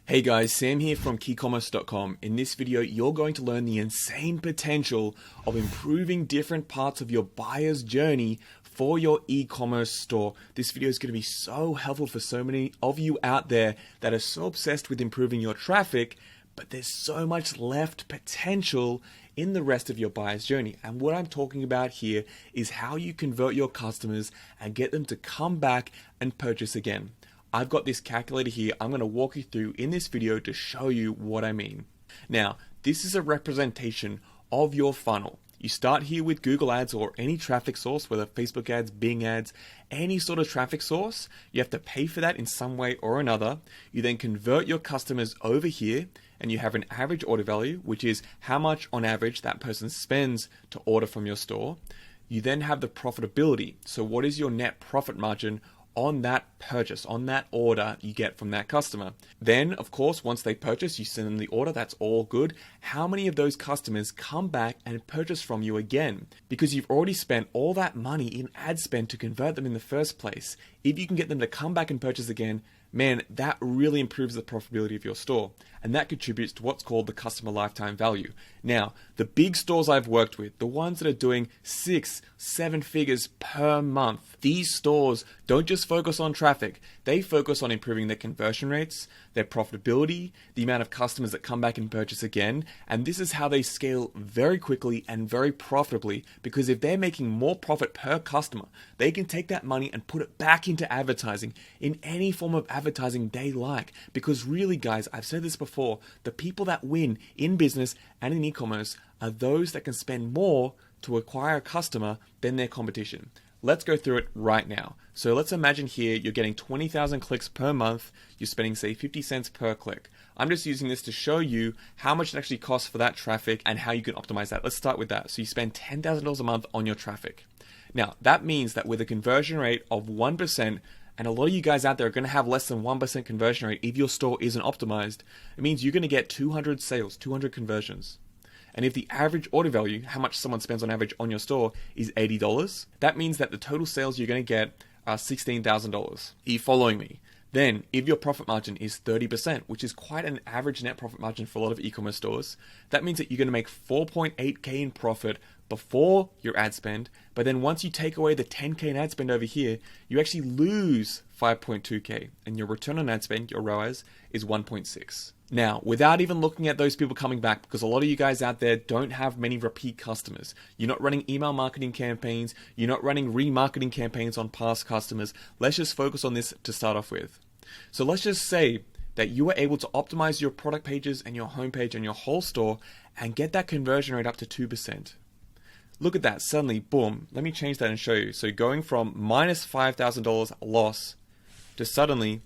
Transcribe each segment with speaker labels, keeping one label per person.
Speaker 1: Hey guys, Sam here from KeyCommerce.com. In this video, you're going to learn the insane potential of improving different parts of your buyer's journey for your e-commerce store. This video is going to be so helpful for so many of you out there that are so obsessed with improving your traffic, but there's so much left potential in the rest of your buyer's journey. And what I'm talking about here is how you convert your customers and get them to come back and purchase again. I've got this calculator here I'm going to walk you through in this video to show you what I mean. Now, this is a representation of your funnel. You start here with Google Ads or any traffic source, whether Facebook ads, Bing ads, any sort of traffic source. You have to pay for that in some way or another. You then convert your customers over here and you have an average order value, which is how much on average that person spends to order from your store. You then have the profitability. So what is your net profit margin on that purchase, on that order you get from that customer? Then, of course, once they purchase, you send them the order, that's all good. How many of those customers come back and purchase from you again? Because you've already spent all that money in ad spend to convert them in the first place. If you can get them to come back and purchase again, man, that really improves the profitability of your store. And that contributes to what's called the customer lifetime value. Now, the big stores I've worked with, the ones that are doing 6-7 figures per month, these stores don't just focus on traffic. They focus on improving their conversion rates, their profitability, the amount of customers that come back and purchase again. And this is how they scale very quickly and very profitably, because if they're making more profit per customer, they can take that money and put it back into advertising in any form of advertising they like. Because really, guys, I've said this before, the people that win in business and in e-commerce are those that can spend more to acquire a customer than their competition. Let's go through it right now. So let's imagine here you're getting 20,000 clicks per month. You're spending, say, 50 cents per click. I'm just using this to show you how much it actually costs for that traffic and how you can optimize that. Let's start with that. So you spend $10,000 a month on your traffic. Now, that means that with a conversion rate of 1%, and a lot of you guys out there are going to have less than 1% conversion rate if your store isn't optimized, it means you're going to get 200 sales, 200 conversions. And if the average order value, how much someone spends on average on your store, is $80, that means that the total sales you're going to get are $16,000. Are you following me? Then, if your profit margin is 30%, which is quite an average net profit margin for a lot of e-commerce stores, that means that you're going to make 4.8K in profit before your ad spend, but then once you take away the 10K in ad spend over here, you actually lose 5.2K, and your return on ad spend, your ROAS, is 1.6. Now, without even looking at those people coming back, because a lot of you guys out there don't have many repeat customers. You're not running email marketing campaigns. You're not running remarketing campaigns on past customers. Let's just focus on this to start off with. So let's just say that you are able to optimize your product pages and your homepage and your whole store and get that conversion rate up to 2%. Look at that, suddenly, boom, let me change that and show you. So going from minus $5,000 loss to suddenly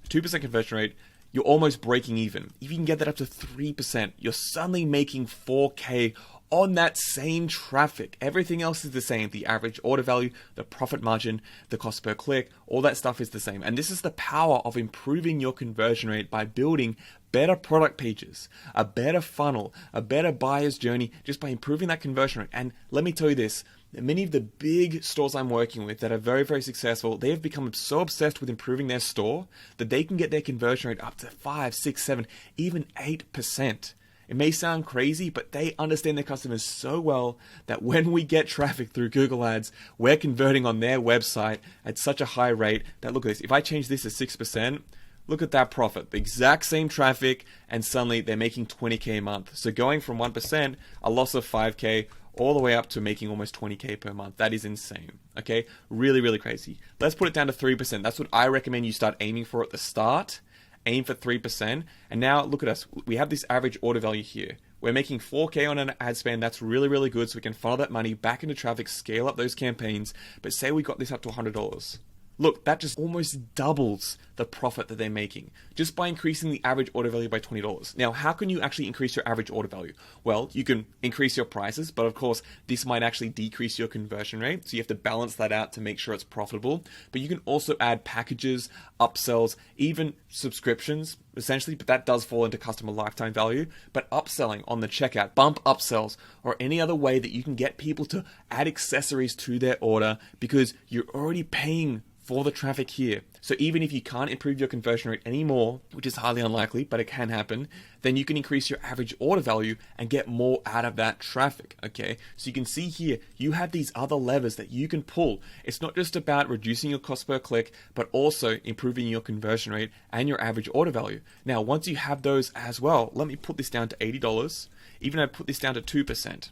Speaker 1: 2% conversion rate, you're almost breaking even. If you can get that up to 3%, you're suddenly making 4K on that same traffic. Everything else is the same. The average order value, the profit margin, the cost per click, all that stuff is the same. And this is the power of improving your conversion rate by building better product pages, a better funnel, a better buyer's journey, just by improving that conversion rate. And let me tell you this, many of the big stores I'm working with that are very, very successful, they have become so obsessed with improving their store that they can get their conversion rate up to 5, 6, 7, even 8%. It may sound crazy, but they understand their customers so well that when we get traffic through Google Ads, we're converting on their website at such a high rate that, look at this, if I change this to 6%, look at that profit, the exact same traffic, and suddenly they're making 20K a month. So going from 1%, a loss of 5K, all the way up to making almost 20K per month. That is insane, okay? Really, really crazy. Let's put it down to 3%. That's what I recommend you start aiming for at the start. Aim for 3%. And now look at us. We have this average order value here. We're making 4K on an ad spend. That's really, really good. So we can funnel that money back into traffic, scale up those campaigns. But say we got this up to $100. Look, that just almost doubles the profit that they're making just by increasing the average order value by $20. Now, how can you actually increase your average order value? Well, you can increase your prices, but of course, this might actually decrease your conversion rate. So you have to balance that out to make sure it's profitable. But you can also add packages, upsells, even subscriptions, essentially, but that does fall into customer lifetime value. But upselling on the checkout, bump upsells, or any other way that you can get people to add accessories to their order because you're already paying for the traffic here. So even if you can't improve your conversion rate anymore, which is highly unlikely, but it can happen, then you can increase your average order value and get more out of that traffic, okay? So you can see here, you have these other levers that you can pull. It's not just about reducing your cost per click, but also improving your conversion rate and your average order value. Now, once you have those as well, let me put this down to $80. Even if I put this down to 2%,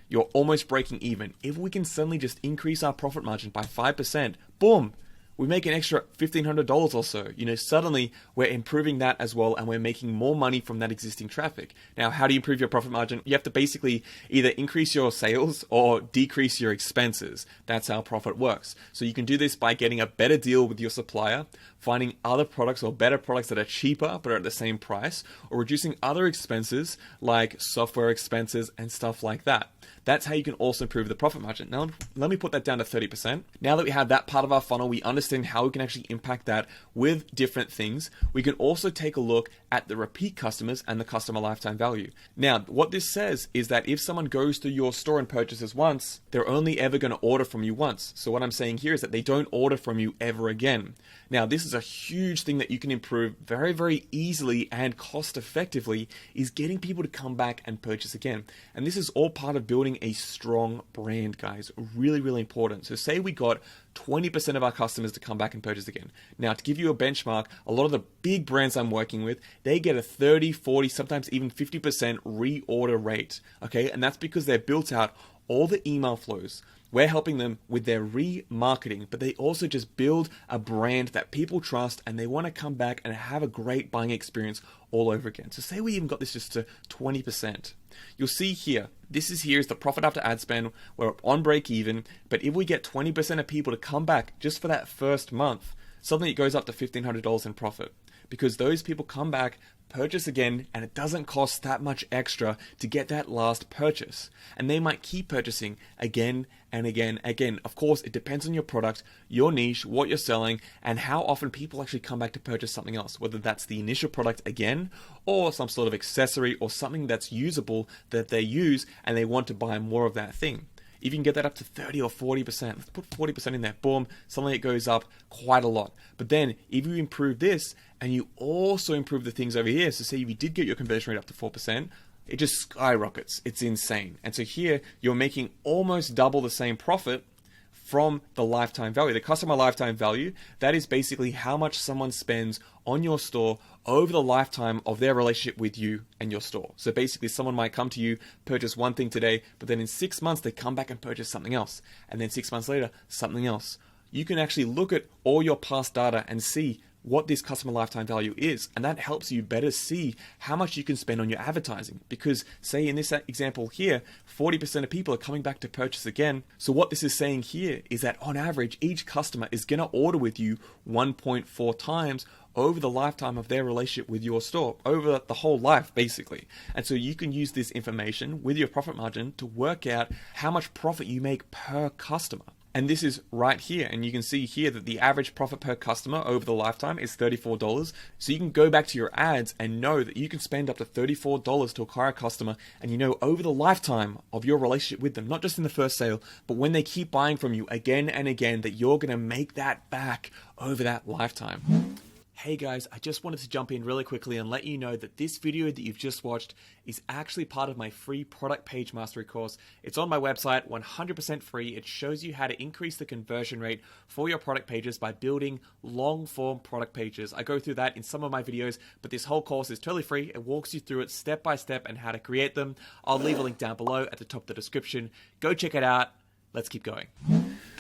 Speaker 1: you're almost breaking even. If we can suddenly just increase our profit margin by 5%, boom, we make an extra $1,500 or so. Suddenly we're improving that as well, and we're making more money from that existing traffic. Now, how do you improve your profit margin? You have to basically either increase your sales or decrease your expenses. That's how profit works. So you can do this by getting a better deal with your supplier, finding other products or better products that are cheaper but are at the same price, or reducing other expenses like software expenses and stuff like that. That's how you can also improve the profit margin. Now, let me put that down to 30%. Now that we have that part of our funnel, we understand how we can actually impact that with different things. We can also take a look at the repeat customers and the customer lifetime value. Now, what this says is that if someone goes to your store and purchases once, they're only ever going to order from you once. So what I'm saying here is that they don't order from you ever again. Now, this is a huge thing that you can improve very, very easily and cost effectively, is getting people to come back and purchase again. And this is all part of building a strong brand, guys. Really, really important. So say we got 20% of our customers to come back and purchase again. Now, to give you a benchmark, a lot of the big brands I'm working with, they get a 30, 40, sometimes even 50% reorder rate. Okay, and that's because they've built out all the email flows. We're helping them with their remarketing, but they also just build a brand that people trust, and they want to come back and have a great buying experience all over again. So say we even got this just to 20%. You'll see here, this is the profit after ad spend. We're on break even, but if we get 20% of people to come back just for that first month, suddenly it goes up to $1,500 in profit, because those people come back, purchase again, and it doesn't cost that much extra to get that last purchase. And they might keep purchasing again and again. Of course, it depends on your product, your niche, what you're selling, and how often people actually come back to purchase something else, whether that's the initial product again, or some sort of accessory or something that's usable that they use and they want to buy more of that thing. If you can get that up to 30 or 40%, let's put 40% in there, boom, suddenly it goes up quite a lot. But then if you improve this and you also improve the things over here, so say if you did get your conversion rate up to 4%, it just skyrockets. It's insane. And so here you're making almost double the same profit from the lifetime value. The customer lifetime value, that is basically how much someone spends on your store over the lifetime of their relationship with you and your store. So basically someone might come to you, purchase one thing today, but then in 6 months they come back and purchase something else. And then 6 months later, something else. You can actually look at all your past data and see what this customer lifetime value is, and that helps you better see how much you can spend on your advertising. Because say in this example here, 40% of people are coming back to purchase again. So what this is saying here is that on average, each customer is going to order with you 1.4 times over the lifetime of their relationship with your store, over the whole life basically. And so you can use this information with your profit margin to work out how much profit you make per customer. And this is right here. And you can see here that the average profit per customer over the lifetime is $34. So you can go back to your ads and know that you can spend up to $34 to acquire a customer. And you know over the lifetime of your relationship with them, not just in the first sale, but when they keep buying from you again and again, that you're going to make that back over that lifetime. Hey guys, I just wanted to jump in really quickly and let you know that this video that you've just watched is actually part of my free product page mastery course. It's on my website, 100% free. It shows you how to increase the conversion rate for your product pages by building long form product pages. I go through that in some of my videos, but this whole course is totally free. It walks you through it step by step and how to create them. I'll leave a link down below at the top of the description. Go check it out. Let's keep going.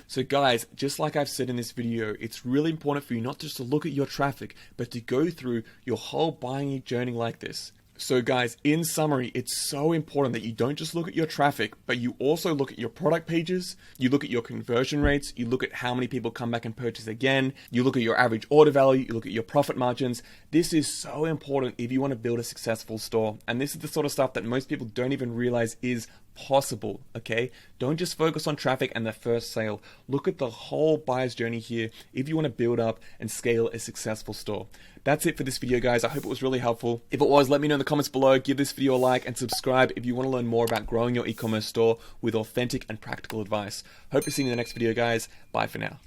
Speaker 1: So guys, just like I've said in this video, it's really important for you not just to look at your traffic, but to go through your whole buying journey like this. So guys, in summary, it's so important that you don't just look at your traffic, but you also look at your product pages, you look at your conversion rates, you look at how many people come back and purchase again, you look at your average order value, you look at your profit margins. This is so important if you want to build a successful store. And this is the sort of stuff that most people don't even realize is possible, okay? Don't just focus on traffic and the first sale. Look at the whole buyer's journey here if you want to build up and scale a successful store. That's it for this video, guys. I hope it was really helpful. If it was, let me know in the comments below. Give this video a like and subscribe if you want to learn more about growing your e-commerce store with authentic and practical advice. Hope to see you in the next video, guys. Bye for now.